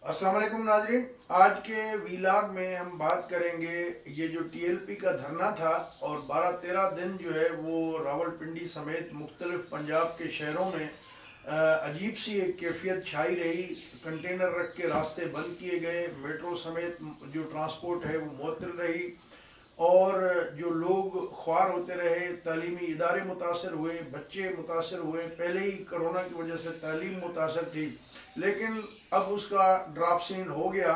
अस्सलाम वालेकुम नाजरीन। आज के वीलाग में हम बात करेंगे ये जो टीएलपी का धरना था और 12-13 दिन जो है वो रावलपिंडी समेत मुख्तलिफ पंजाब के शहरों में अजीब सी एक कैफियत छाई रही। कंटेनर रख के रास्ते बंद किए गए, मेट्रो समेत जो ट्रांसपोर्ट है वो मुअत्तल रही और जो लोग ख्वार होते रहे, तालीमी इदारे मुतासर हुए, बच्चे मुतासर हुए। पहले ही कोरोना की वजह से तालीम मुतासर थी, लेकिन अब उसका ड्राप सीन हो गया।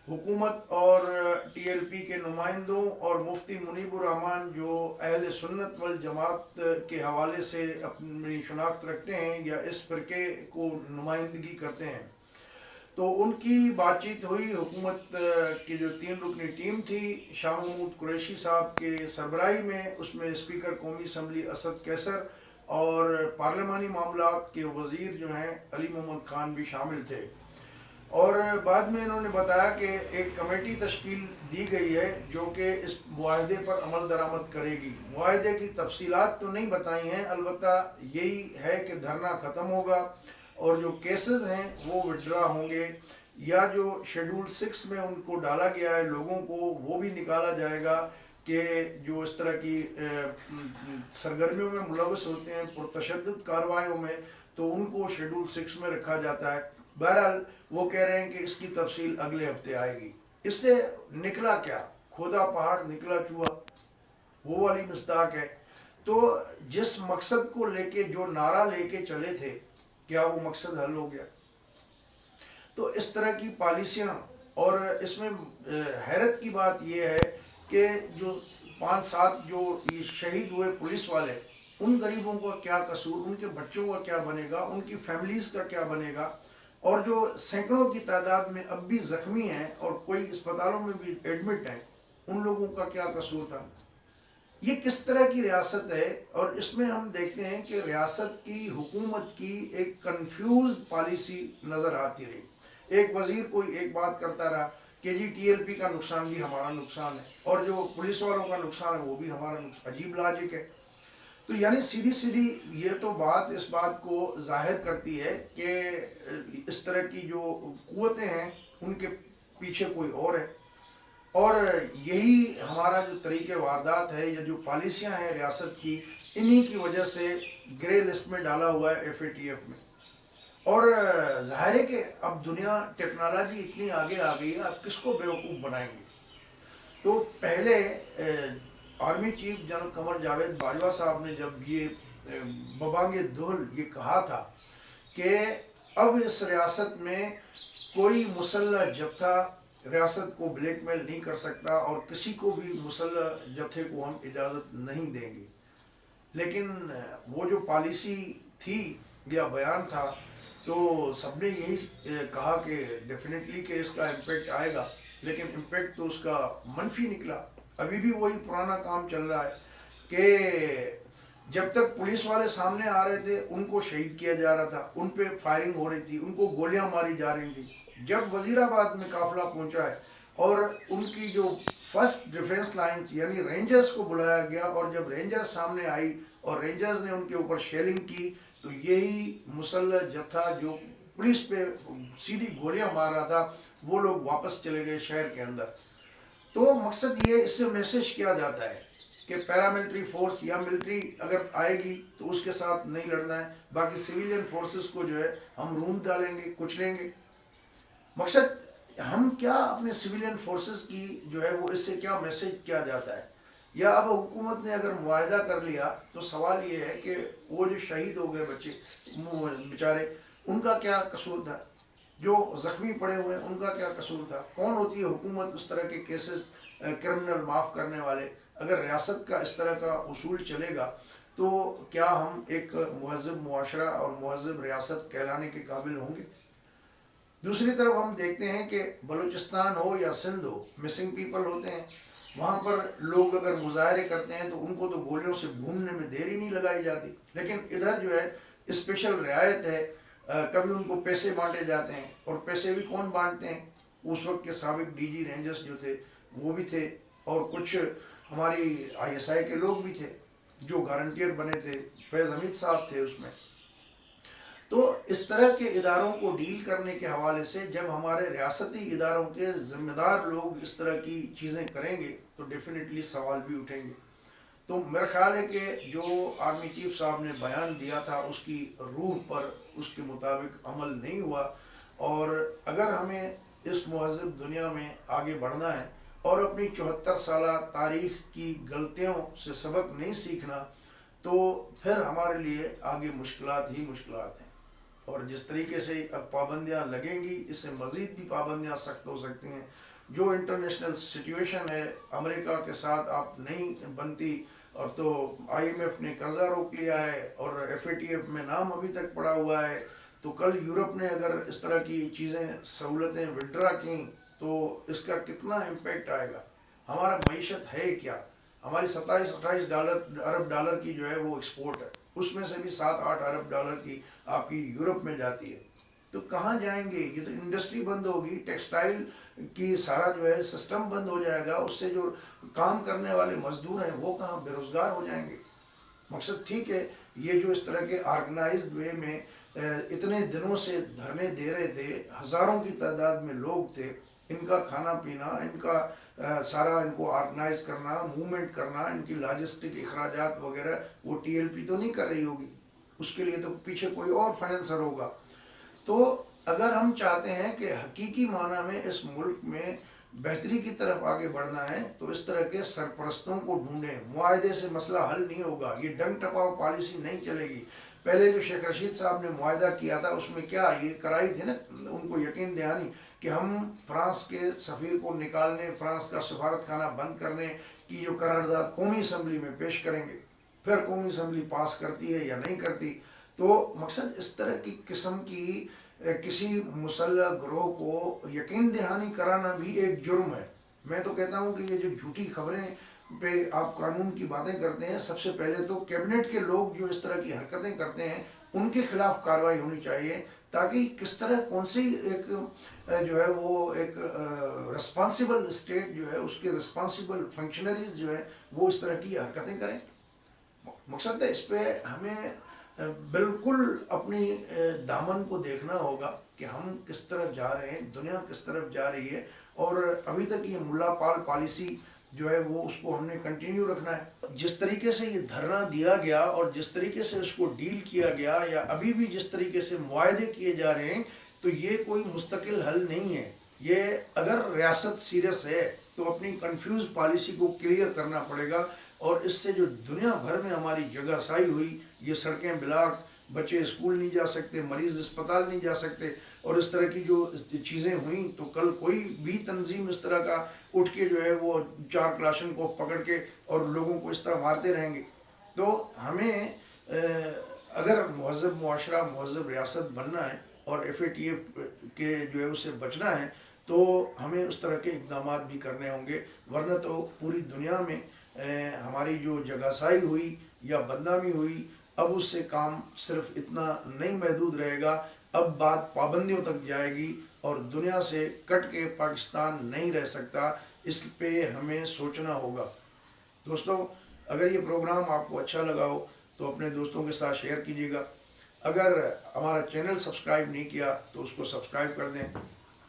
हुकूमत और टीएलपी के नुमाइंदों और मुफ्ती मुनीबुर रहमान जो अहले सुन्नत वल जमात के हवाले से अपनी शनाख्त रखते हैं या इस फ़िरके को नुमाइंदगी करते हैं, तो उनकी बातचीत हुई। हुकूमत की जो 3 रुकनी टीम थी शाह महमूद कुरैशी साहब के सरबराही में, उसमें स्पीकर कौमी असम्बली असद कैसर और पार्लिमानी मामलात के वज़ीर जो हैं अली मोहम्मद खान भी शामिल थे। और बाद में इन्होंने बताया कि एक कमेटी तश्कील दी गई है जो कि इस मुआहदे पर अमल दरामद करेगी। मुआहदे की तफसीलात तो नहीं बताई हैं, अलबत्ता यही है कि धरना ख़त्म होगा और जो केसेस हैं वो विड्रा होंगे, या जो शेड्यूल 6 में उनको डाला गया है लोगों को, वो भी निकाला जाएगा कि जो इस तरह की सरगर्मियों में मुलव्वस होते हैं, पुरतशद्दुद कार्रवाइयों में, तो उनको शेड्यूल 6 में रखा जाता है। बहरहाल वो कह रहे हैं कि इसकी तफसील अगले हफ्ते आएगी। इससे निकला क्या? खोदा पहाड़ निकला चूहा, वो वाली मिस्दाक है। तो जिस मकसद को लेके, जो नारा लेके चले थे, क्या वो मकसद हल हो गया? तो इस तरह की पॉलिसियाँ, और इसमें हैरत की बात यह है कि जो 5-7 जो ये शहीद हुए पुलिस वाले, उन गरीबों का क्या कसूर, उनके बच्चों का क्या बनेगा, उनकी फैमिलीज़ का क्या बनेगा? और जो सैकड़ों की तादाद में अब भी ज़ख्मी हैं और कोई अस्पतालों में भी एडमिट हैं, उन लोगों का क्या कसूर था? ये किस तरह की रियासत है? और इसमें हम देखते हैं कि रियासत की, हुकूमत की एक कंफ्यूज पॉलिसी नज़र आती रही। एक वज़ीर कोई एक बात करता रहा कि जी टीएलपी का नुकसान भी हमारा नुकसान है और जो पुलिस वालों का नुकसान है वो भी हमारा नुकसान। अजीब लॉजिक है। तो यानी सीधी सीधी ये तो बात इस बात को जाहिर करती है कि इस तरह की जो कुव्वतें हैं उनके पीछे कोई और है, और यही हमारा जो तरीके वारदात है या जो पॉलिसियाँ हैं रियासत की, इन्हीं की वजह से ग्रे लिस्ट में डाला हुआ है FATF में। और ज़ाहिर है कि अब दुनिया, टेक्नोलॉजी इतनी आगे आ गई है, अब किसको बेवकूफ़ बनाएंगे? तो पहले army chief general Qamar Javed Bajwa साहब ने जब ये बबांगे दुल ये कहा था कि अब इस रियासत में कोई मुसल्लह जत्था रियासत को ब्लैकमेल नहीं कर सकता और किसी को भी मुसल्लह जत्थे को हम इजाज़त नहीं देंगे, लेकिन वो जो पॉलिसी थी या बयान था, तो सबने यही कहा कि डेफिनेटली कि इसका इम्पेक्ट आएगा, लेकिन इम्पेक्ट तो उसका मनफी निकला। अभी भी वही पुराना काम चल रहा है कि जब तक पुलिस वाले सामने आ रहे थे उनको शहीद किया जा रहा था, उन पे फायरिंग हो रही थी, उनको गोलियां मारी जा रही थी। जब वजीराबाद में काफिला पहुंचा है और उनकी जो फर्स्ट डिफेंस लाइन्स यानी रेंजर्स को बुलाया गया, और जब रेंजर्स सामने आई और रेंजर्स ने उनके ऊपर शेलिंग की, तो यही मुसल्लह जत्था जो पुलिस पे सीधी गोलियां मार रहा था, वो लोग वापस चले गए शहर के अंदर। तो मकसद ये, इससे मैसेज किया जाता है कि पैरामिलिट्री फोर्स या मिलिट्री अगर आएगी तो उसके साथ नहीं लड़ना है, बाकी सिविलियन फोर्सेस को जो है हम रूम डालेंगे, कुचलेंगे। मकसद हम क्या अपने सिविलियन फोर्सेस की जो है वो, इससे क्या मैसेज किया जाता है? या अब हुकूमत ने अगर मुआहदा कर लिया तो सवाल ये है कि वो जो शहीद हो गए बच्चे बेचारे, उनका क्या कसूर था? जो ज़ख्मी पड़े हुए हैं उनका क्या कसूर था? कौन होती है हुकूमत उस तरह के केसेस क्रिमिनल माफ़ करने वाले? अगर रियासत का इस तरह का उसूल चलेगा तो क्या हम एक मुहज़्ज़ब मुआशरा और मुहज़्ज़ब रियासत कहलाने के काबिल होंगे? दूसरी तरफ हम देखते हैं कि बलूचिस्तान हो या सिंध हो, मिसिंग पीपल होते हैं। वहाँ पर लोग अगर मुजाहरे करते हैं तो उनको तो गोलियों से भूनने में देर ही नहीं लगाई जाती, लेकिन इधर जो है स्पेशल रियायत है। कभी उनको पैसे बांटे जाते हैं, और पैसे भी कौन बांटते हैं? उस वक्त के साबिक DG रेंजर्स जो थे वो भी थे, और कुछ हमारी ISI के लोग भी थे जो गारंटियर बने थे। फैज़ हमीद साहब थे उसमें। تو اس طرح کے اداروں کو ڈیل کرنے کے حوالے سے جب ہمارے ریاستی اداروں کے ذمہ دار لوگ اس طرح کی چیزیں کریں گے تو ڈیفینیٹلی سوال بھی اٹھیں گے. تو میرا خیال ہے کہ جو آرمی چیف صاحب نے بیان دیا تھا اس کی روح پر اس کے مطابق عمل نہیں ہوا. اور اگر ہمیں اس مہذب دنیا میں آگے بڑھنا ہے اور اپنی 74 سالہ تاریخ کی غلطیوں سے سبق نہیں سیکھنا تو پھر ہمارے لیے آگے مشکلات ہی مشکلات ہیں. اور جس طریقے سے اب پابندیاں لگیں گی اس سے مزید بھی پابندیاں سخت ہو سکتی ہیں. جو انٹرنیشنل سچویشن ہے امریکہ کے ساتھ آپ نہیں بنتی اور تو آئی ایم ایف نے قرضہ روک لیا ہے اور ایف اے ٹی ایف میں نام ابھی تک پڑا ہوا ہے. تو کل یورپ نے اگر اس طرح کی چیزیں سہولتیں وڈرا کیں تو اس کا کتنا امپیکٹ آئے گا. ہمارا معیشت ہے کیا؟ ہماری 27-28 ارب ڈالر کی جو ہے وہ ایکسپورٹ ہے, اس میں سے بھی 7-8 ارب ڈالر کی آپ کی یورپ میں جاتی ہے. تو کہاں جائیں گے؟ یہ تو انڈسٹری بند ہوگی, ٹیکسٹائل کی سارا جو ہے سسٹم بند ہو جائے گا, اس سے جو کام کرنے والے مزدور ہیں وہ کہاں بے روزگار ہو جائیں گے. مقصد ٹھیک ہے, یہ جو اس طرح کے آرگنائزڈ وے میں اتنے دنوں سے دھرنے دے رہے تھے, ہزاروں کی تعداد میں لوگ تھے, ان کا کھانا پینا, ان کا سارا ان کو آرگنائز کرنا, موومنٹ کرنا, ان کی لاجسٹک اخراجات وغیرہ وہ ٹی ایل پی تو نہیں کر رہی ہوگی, اس کے لیے تو پیچھے کوئی اور فائنینسر ہوگا. تو اگر ہم چاہتے ہیں کہ حقیقی معنی میں اس ملک میں بہتری کی طرف آگے بڑھنا ہے تو اس طرح کے سرپرستوں کو ڈھونڈیں. معاہدے سے مسئلہ حل نہیں ہوگا, یہ ڈنگ ٹپاؤ پالیسی نہیں چلے گی. پہلے جو شیخ رشید صاحب نے معاہدہ کیا تھا اس میں کیا یہ کرائی تھی نا ان کو یقین دہانی کہ ہم فرانس کے سفیر کو نکالنے, فرانس کا سفارت خانہ بند کرنے کی جو قرارداد قومی اسمبلی میں پیش کریں گے, پھر قومی اسمبلی پاس کرتی ہے یا نہیں کرتی. تو مقصد اس طرح کی قسم کی کسی مسلح گروہ کو یقین دہانی کرانا بھی ایک جرم ہے. میں تو کہتا ہوں کہ یہ جو جھوٹی خبریں پہ آپ قانون کی باتیں کرتے ہیں, سب سے پہلے تو کیبنٹ کے لوگ جو اس طرح کی حرکتیں کرتے ہیں ان کے خلاف کارروائی ہونی چاہیے, تاکہ کس طرح کون سی ایک جو ہے وہ ایک رسپانسیبل اسٹیٹ جو ہے اس کے رسپانسیبل فنکشنریز جو ہے وہ اس طرح کی حرکتیں کریں. مقصد ہے اس پہ ہمیں بالکل اپنی دامن کو دیکھنا ہوگا کہ ہم کس طرف جا رہے ہیں, دنیا کس طرف جا رہی ہے. اور ابھی تک یہ ملا پال پالیسی جو ہے وہ اس کو ہم نے کنٹینیو رکھنا ہے. جس طریقے سے یہ دھرنا دیا گیا اور جس طریقے سے اس کو ڈیل کیا گیا یا ابھی بھی جس طریقے سے معاہدے کیے جا رہے ہیں تو یہ کوئی مستقل حل نہیں ہے. یہ اگر ریاست سیریس ہے تو اپنی کنفیوز پالیسی کو کلیئر کرنا پڑے گا. اور اس سے جو دنیا بھر میں ہماری جگہ سائی ہوئی, یہ سڑکیں بلاک, بچے اسکول نہیں جا سکتے, مریض اسپتال نہیں جا سکتے, اور اس طرح کی جو چیزیں ہوئیں تو کل کوئی بھی تنظیم اس طرح کا اٹھ کے جو ہے وہ 4 کلاشن کو پکڑ کے اور لوگوں کو اس طرح مارتے رہیں گے. تو ہمیں اگر مہذب معاشرہ, مہذب ریاست بننا ہے اور ایف اے ٹی ایف کے جو ہے اس سے بچنا ہے تو ہمیں اس طرح کے اقدامات بھی کرنے ہوں گے. ورنہ تو پوری دنیا میں ہماری جو جگہ سائی ہوئی یا بدنامی ہوئی, اب اس سے کام صرف اتنا نہیں محدود رہے گا, اب بات پابندیوں تک جائے گی اور دنیا سے کٹ کے پاکستان نہیں رہ سکتا. اس پہ ہمیں سوچنا ہوگا. دوستوں, اگر یہ پروگرام آپ کو اچھا لگا ہو تو اپنے دوستوں کے ساتھ شیئر کیجیے گا. اگر ہمارا چینل سبسکرائب نہیں کیا تو اس کو سبسکرائب کر دیں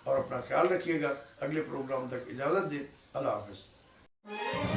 اور اپنا خیال رکھیے گا. اگلے پروگرام تک اجازت دیں. اللہ حافظ.